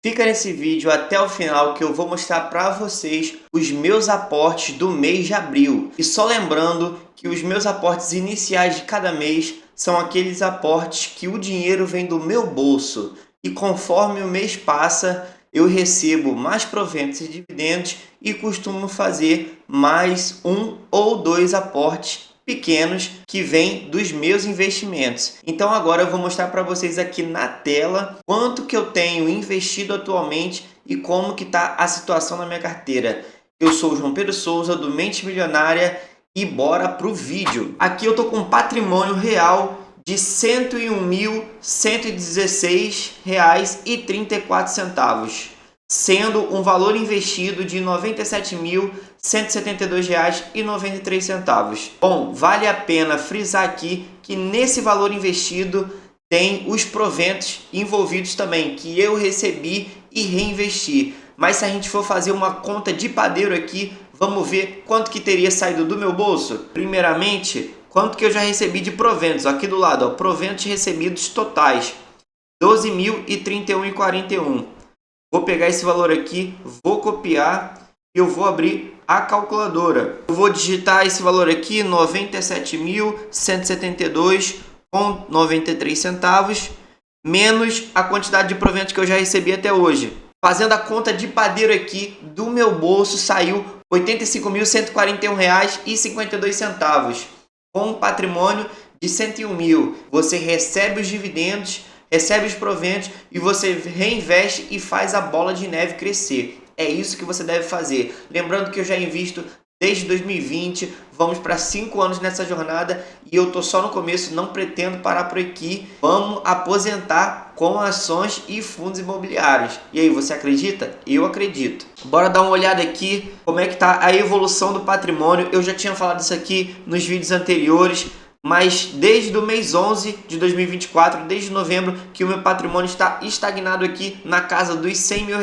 Fica nesse vídeo até o final que eu vou mostrar para vocês os meus aportes do mês de abril. E só lembrando que os meus aportes iniciais de cada mês são aqueles aportes que o dinheiro vem do meu bolso. E conforme o mês passa, eu recebo mais proventos e dividendos e costumo fazer mais um ou dois aportes pequenos que vêm dos meus investimentos. Então agora eu vou mostrar para vocês aqui na tela quanto que eu tenho investido atualmente e como que está a situação na minha carteira. Eu sou o João Pedro Souza do Mente Milionária e bora pro vídeo. Aqui eu tô com um patrimônio real de R$ 101.116,34, sendo um valor investido de R$ 97.172,93. Bom, vale a pena frisar aqui que nesse valor investido tem os proventos envolvidos também, que eu recebi e reinvesti. Mas se a gente for fazer uma conta de padeiro aqui, vamos ver quanto que teria saído do meu bolso. Primeiramente, quanto que eu já recebi de proventos. Aqui do lado, ó, proventos recebidos totais, R$ 12.031,41. Vou pegar esse valor aqui, vou copiar e eu vou abrir a calculadora. Eu vou digitar esse valor aqui, R$ 97.172,93, menos a quantidade de proventos que eu já recebi até hoje. Fazendo a conta de padeiro aqui, do meu bolso saiu R$ 85.141,52, com um patrimônio de R$ 101 mil. Você recebe os dividendos, recebe os proventos e você reinveste e faz a bola de neve crescer. É isso que você deve fazer. Lembrando que eu já invisto desde 2020, vamos para 5 anos nessa jornada e eu tô só no começo, não pretendo parar por aqui. Vamos aposentar com ações e fundos imobiliários. E aí, você acredita? Eu acredito. Bora dar uma olhada aqui como é que tá a evolução do patrimônio. Eu já tinha falado isso aqui nos vídeos anteriores, mas desde o mês 11 de 2024, desde novembro, que o meu patrimônio está estagnado aqui na casa dos R$ 100 mil.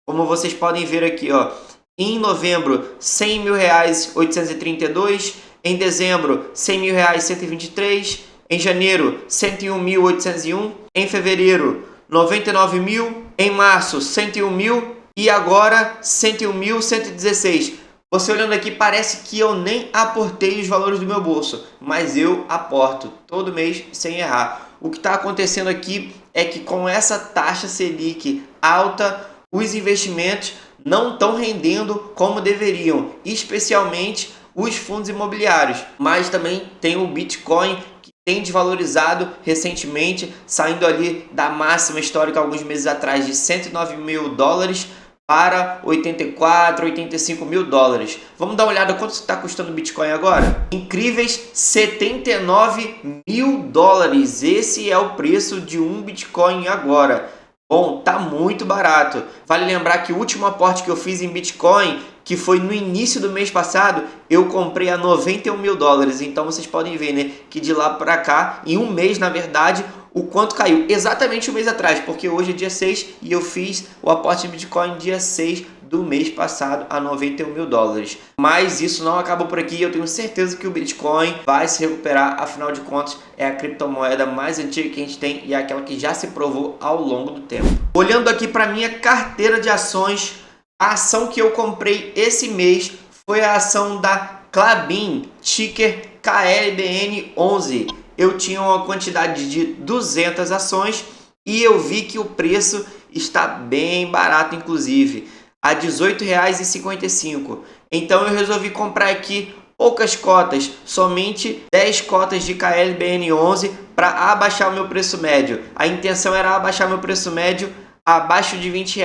Como vocês podem ver aqui, ó, em novembro, R$ 100.832, em dezembro, R$ 100.123, em janeiro, R$ 101.801, em fevereiro, R$ 99 mil, em março, R$ 101 mil e agora R$ 101.116. Você olhando aqui, parece que eu nem aportei os valores do meu bolso, mas eu aporto todo mês sem errar. O que está acontecendo aqui é que com essa taxa Selic alta, os investimentos não estão rendendo como deveriam, especialmente os fundos imobiliários. Mas também tem o Bitcoin, que tem desvalorizado recentemente, saindo ali da máxima histórica alguns meses atrás de 109 mil dólares para 84, 85 mil dólares. Vamos dar uma olhada quanto está custando o Bitcoin agora? Incríveis 79 mil dólares. Esse é o preço de um Bitcoin agora. Bom, tá muito barato. Vale lembrar que o último aporte que eu fiz em Bitcoin, que foi no início do mês passado, eu comprei a 91 mil dólares. Então vocês podem ver, né, que de lá para cá, em um mês, na verdade, o quanto caiu. Exatamente um mês atrás, porque hoje é dia 6 e eu fiz o aporte em Bitcoin dia 6 do mês passado a 91 mil dólares. Mas isso não acaba por aqui. Eu tenho certeza que o Bitcoin vai se recuperar. Afinal de contas, é a criptomoeda mais antiga que a gente tem e é aquela que já se provou ao longo do tempo. Olhando aqui para minha carteira de ações, a ação que eu comprei esse mês foi a ação da Klabin, ticker KLBN11. Eu tinha uma quantidade de 200 ações e eu vi que o preço está bem barato, inclusive a R$ 18,55. Então eu resolvi comprar aqui poucas cotas, somente 10 cotas de KLBN11 para abaixar o meu preço médio. A intenção era abaixar meu preço médio abaixo de R$ 20,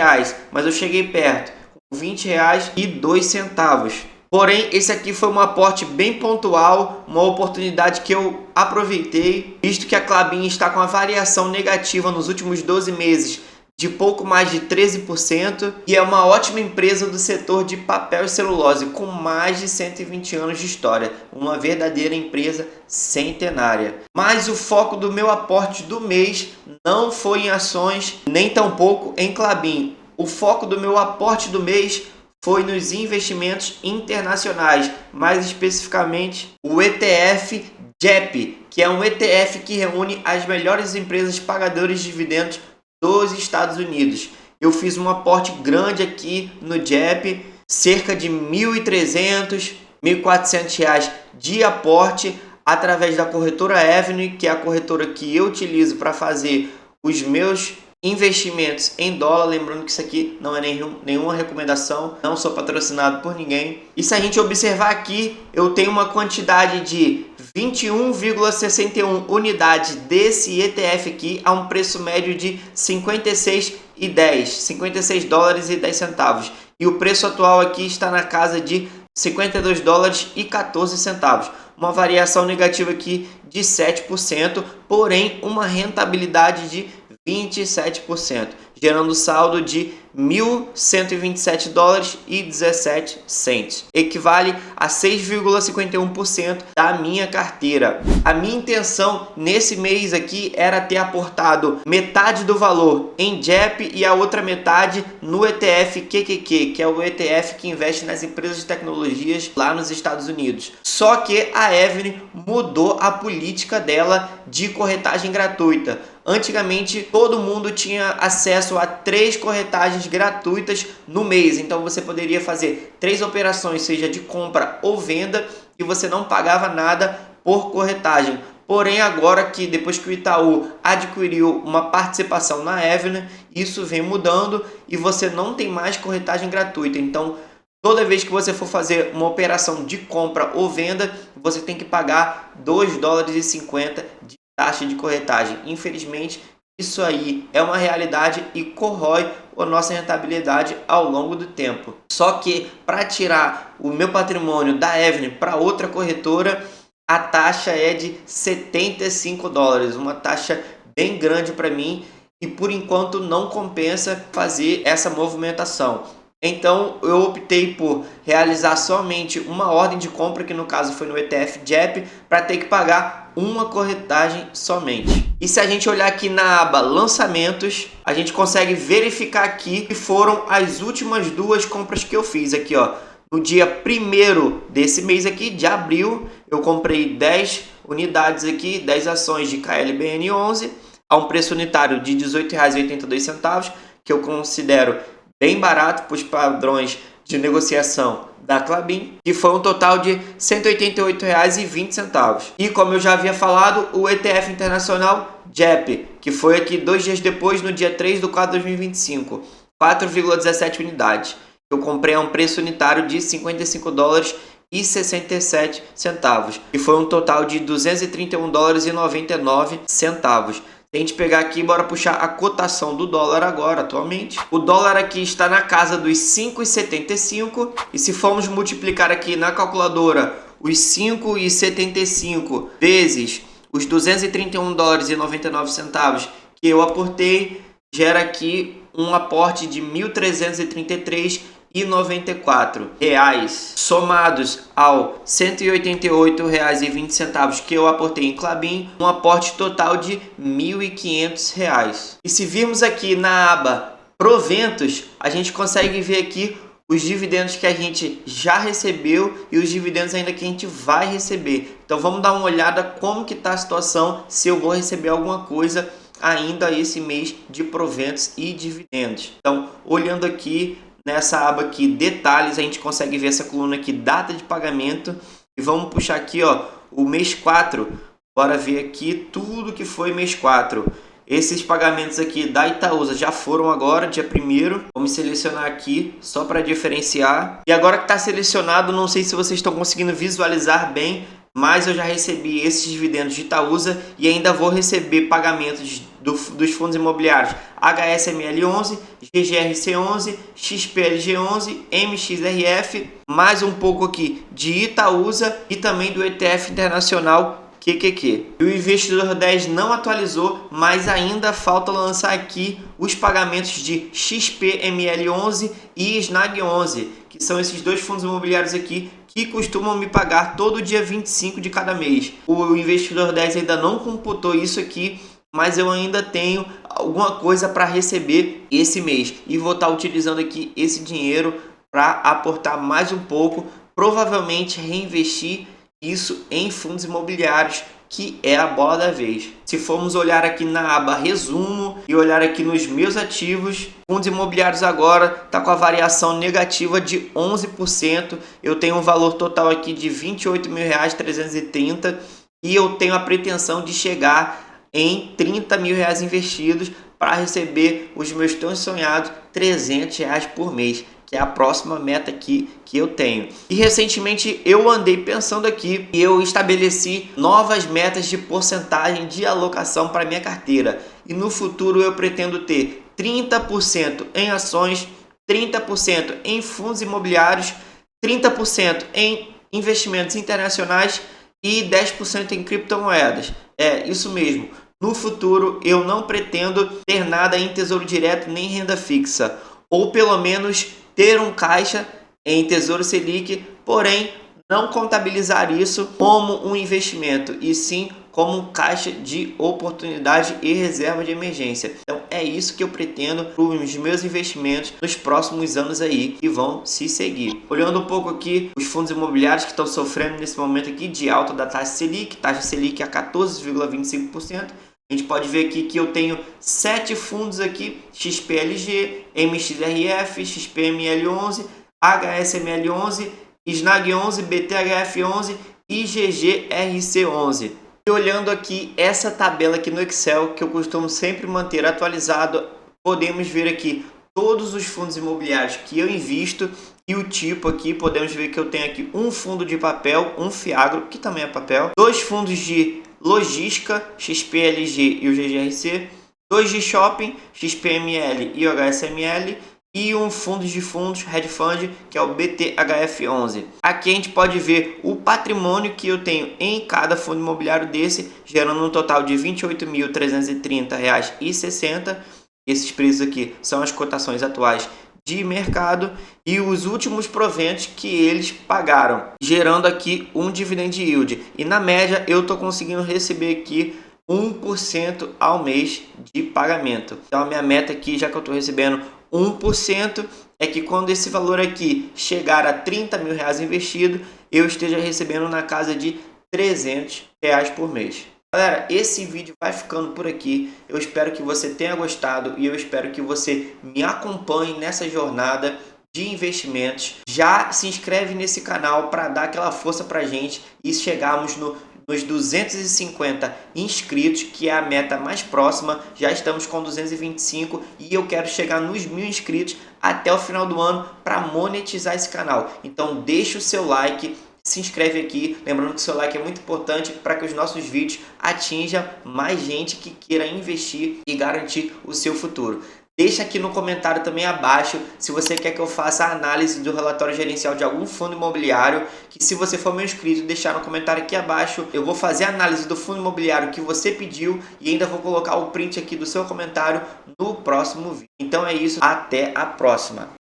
mas eu cheguei perto, com R$ 20,02. Porém, esse aqui foi um aporte bem pontual, uma oportunidade que eu aproveitei, visto que a Klabin está com a variação negativa nos últimos 12 meses de pouco mais de 13% e é uma ótima empresa do setor de papel e celulose com mais de 120 anos de história, uma verdadeira empresa centenária. Mas o foco do meu aporte do mês não foi em ações, nem tampouco em Klabin. O foco do meu aporte do mês foi nos investimentos internacionais, mais especificamente o ETF JEP, que é um ETF que reúne as melhores empresas pagadoras de dividendos dos Estados Unidos. eu fiz um aporte grande aqui no JEP, cerca de R$ 1.300, R$ 1.400 de aporte através da corretora Avenue, que é a corretora que eu utilizo para fazer os meus investimentos em dólar. Lembrando que isso aqui não é nenhuma recomendação, não sou patrocinado por ninguém. E se a gente observar aqui, eu tenho uma quantidade de 21,61 unidades desse ETF aqui a um preço médio de 56 dólares e 10 centavos. E o preço atual aqui está na casa de 52 dólares e 14 centavos. Uma variação negativa aqui de 7%, porém uma rentabilidade de 27%, gerando saldo de 1.127 dólares e 17 cents. Equivale a 6,51% da minha carteira. A minha intenção nesse mês aqui era ter aportado metade do valor em JEP e a outra metade no ETF QQQ, que é o ETF que investe nas empresas de tecnologias lá nos Estados Unidos. Só que a Avenue mudou a política dela de corretagem gratuita. Antigamente, todo mundo tinha acesso a 3 corretagens gratuitas no mês. Então, você poderia fazer 3 operações, seja de compra ou venda, e você não pagava nada por corretagem. Porém, agora que depois que o Itaú adquiriu uma participação na Avenue, isso vem mudando e você não tem mais corretagem gratuita. Então, toda vez que você for fazer uma operação de compra ou venda, você tem que pagar 2 dólares e 50 de taxa de corretagem. Infelizmente, isso aí é uma realidade e corrói a nossa rentabilidade ao longo do tempo. Só que para tirar o meu patrimônio da Avenue para outra corretora, a taxa é de 75 dólares, uma taxa bem grande para mim e por enquanto não compensa fazer essa movimentação. Então eu optei por realizar somente uma ordem de compra, que no caso foi no ETF JEP, para ter que pagar uma corretagem somente. E se a gente olhar aqui na aba lançamentos, a gente consegue verificar aqui que foram as últimas 2 compras que eu fiz aqui, ó. No dia 1º desse mês aqui, de abril, eu comprei 10 unidades aqui, 10 ações de KLBN11 a um preço unitário de R$ 18,82, que eu considero bem barato para os padrões de negociação da Klabin, que foi um total de R$ 188,20. E como eu já havia falado, o ETF internacional JEP, que foi aqui 2 dias depois, no dia 3/4/2025, 4,17 unidades. Eu comprei a um preço unitário de 55 dólares e 67 centavos, e foi um total de 231 dólares e 99 centavos. Se a gente pegar aqui, bora puxar a cotação do dólar agora, atualmente. O dólar aqui está na casa dos 5,75. E se formos multiplicar aqui na calculadora os 5,75 vezes os 231 dólares e 99 centavos que eu aportei, gera aqui um aporte de R$ 1.333,94 reais, somados ao R$ 188,20 que eu aportei em Klabin, um aporte total de R$ 1.500 reais. E se virmos aqui na aba proventos, a gente consegue ver aqui os dividendos que a gente já recebeu e os dividendos ainda que a gente vai receber. Então vamos dar uma olhada como que está a situação, se eu vou receber alguma coisa ainda esse mês de proventos e dividendos. Então, olhando aqui nessa aba aqui, detalhes, a gente consegue ver essa coluna aqui, data de pagamento, e vamos puxar aqui, ó, o mês 4. Bora ver aqui tudo que foi mês 4. Esses pagamentos aqui da Itaúsa já foram agora, dia 1º. Vamos selecionar aqui só para diferenciar. E agora que está selecionado, não sei se vocês estão conseguindo visualizar bem, mas eu já recebi esses dividendos de Itaúsa e ainda vou receber pagamentos dos fundos imobiliários HSML11, GGRC11, XPLG11, MXRF, mais um pouco aqui de Itaúsa e também do ETF internacional QQQ. E o investidor 10 não atualizou, mas ainda falta lançar aqui os pagamentos de XPML11 e SNAG11, que são esses 2 fundos imobiliários aqui que costumam me pagar todo dia 25 de cada mês. O investidor 10 ainda não computou isso aqui, mas eu ainda tenho alguma coisa para receber esse mês e vou estar utilizando aqui esse dinheiro para aportar mais um pouco, provavelmente reinvestir isso em fundos imobiliários que é a bola da vez. Se formos olhar aqui na aba resumo e olhar aqui nos meus ativos, fundos imobiliários agora está com a variação negativa de 11%. Eu tenho um valor total aqui de R$ 28.330 e eu tenho a pretensão de chegar em R$ 30 mil investidos para receber os meus tão sonhados R$ 300 por mês, que é a próxima meta aqui que eu tenho. E recentemente eu andei pensando aqui e eu estabeleci novas metas de porcentagem de alocação para minha carteira. E no futuro eu pretendo ter 30% em ações, 30% em fundos imobiliários, 30% em investimentos internacionais e 10% em criptomoedas. É isso mesmo. No futuro eu não pretendo ter nada em tesouro direto nem renda fixa, ou pelo menos ter um caixa em Tesouro Selic, porém não contabilizar isso como um investimento, e sim como um caixa de oportunidade e reserva de emergência. Então é isso que eu pretendo para os meus investimentos nos próximos anos aí, que vão se seguir. Olhando um pouco aqui os fundos imobiliários que estão sofrendo nesse momento aqui de alta da taxa Selic a 14,25%. A gente pode ver aqui que eu tenho 7 fundos aqui: XPLG, MXRF, XPML11, HSML11, SNAG11, BTHF11 e GGRC11. E olhando aqui essa tabela aqui no Excel, que eu costumo sempre manter atualizado, podemos ver aqui todos os fundos imobiliários que eu invisto e o tipo aqui. Podemos ver que eu tenho aqui um fundo de papel, um Fiagro, que também é papel, 2 fundos de logística, XPLG e o GGRC, 2 de shopping, XPML e o HSML, e um fundo de fundos, hedge fund, que é o BTHF11. Aqui a gente pode ver o patrimônio que eu tenho em cada fundo imobiliário desse, gerando um total de R$ 28.330,60. Esses preços aqui são as cotações atuais de mercado e os últimos proventos que eles pagaram, gerando aqui um dividend yield. E na média eu estou conseguindo receber aqui 1% ao mês de pagamento. Então a minha meta aqui, já que eu estou recebendo 1%, é que quando esse valor aqui chegar a R$ 30 mil investido, eu esteja recebendo na casa de R$ 300 por mês. Galera, esse vídeo vai ficando por aqui. Eu espero que você tenha gostado e eu espero que você me acompanhe nessa jornada de investimentos. Já se inscreve nesse canal para dar aquela força pra gente e chegarmos nos 250 inscritos, que é a meta mais próxima. Já estamos com 225 e eu quero chegar nos 1000 inscritos até o final do ano para monetizar esse canal. Então deixa o seu like, se inscreve aqui, lembrando que o seu like é muito importante para que os nossos vídeos atinjam mais gente que queira investir e garantir o seu futuro. Deixa aqui no comentário também abaixo se você quer que eu faça a análise do relatório gerencial de algum fundo imobiliário, que se você for meu inscrito, deixar no comentário aqui abaixo, eu vou fazer a análise do fundo imobiliário que você pediu e ainda vou colocar o print aqui do seu comentário no próximo vídeo. Então é isso, até a próxima!